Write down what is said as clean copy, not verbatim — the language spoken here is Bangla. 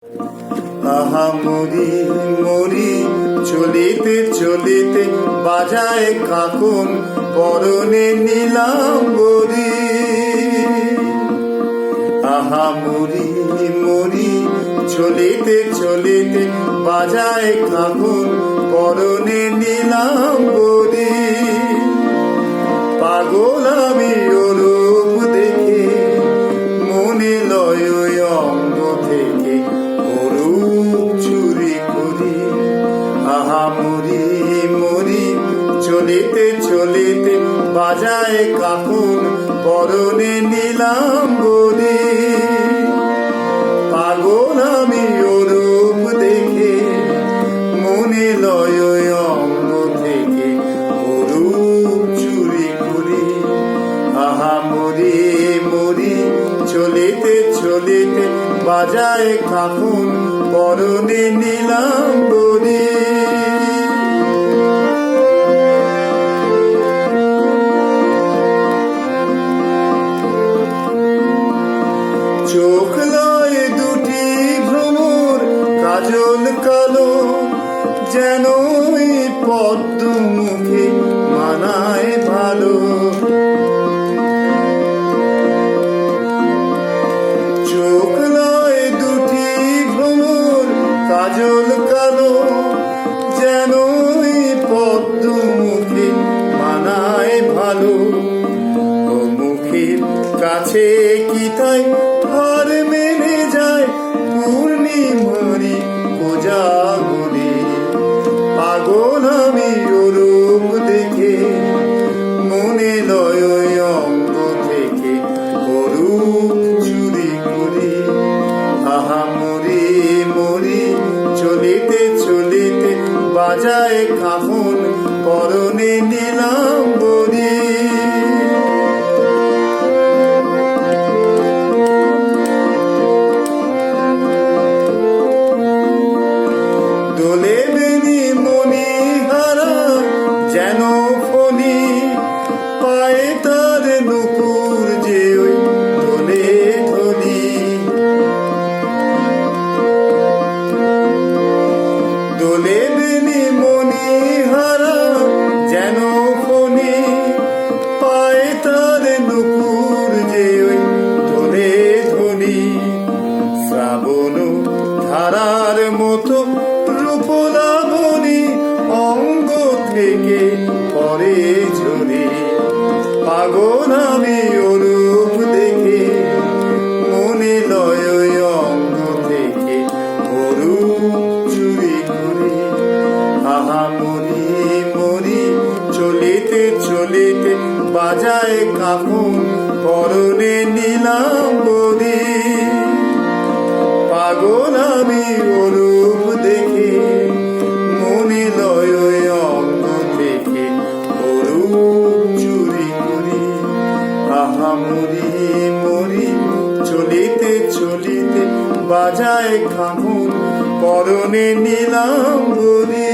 আহা মরি মরি চলিতে চলিতে বাজায় কাকন পরনে নীলাম্বরী। আহা মরি মরি চলিতে চলিতে বাজায় কাকন পরনে নীলাম্বরী। পাগল আমি ওর রূপ দেখে মনে লয় অঙ্গ থেকে অরূপ চুরি করি। আহা মরি মরি চলিতে চলিতে বাজায় কাকন পরনে নীলাম্বরী। পাগল আমি ওর রূপ দেখে মনে লয় অঙ্গ থেকে অরূপ চুরি করি। আহা মরি মরি চলিতে চলিতে বাজায় কাকন পরনে নীলাম্বরী। চোখ লয় দুটি ভ্রমর কাজল কালো, যেন পদ্ম মুখে মানায় ভালো। চোখ লয় দুটি ভ্রমর কাজল কালো, যেন পদ্ম মুখে মানায় ভালো। ও মুখের কাছে কি তাই হার মেনে যায় পূর্ণিমারি কোজাগরে। পাগল আমি ওর রূপ দেখে মনে লয় অঙ্গ থেকে অরূপ চুরি করি। আহা মরি মরি চলিতে চলিতে বাজায় কাকন পরনে নীলাম্বরী। দোলে বেনি মণিহারা যেন ফণি, পায়ে তার নুপুর যে ওই দোলে ধ্বনি। দোলে বেনি মণিহারা যেন ফণি, পায়ে তার নুপুর যে ওই দোলে ধ্বনি। শ্রাবণ ধারার মতো রূপলাবণী অঙ্গ থেকে পরে ঝরে। পাগল আমি ওর রূপ দেখে মনে লয় অঙ্গ থেকে অরূপ চুরি করি। আহা মরি মরি চলিতে চলিতে বাজায় কাকন পরনে নীলাম্বরী। পাগল আমি ওর রূপ দেখে মনে লয় অঙ্গ থেকে অরূপ চুরি করি। আহা মরি মরি চলিতে চলিতে বাজায় কাকন পরনে নীলাম্বরী।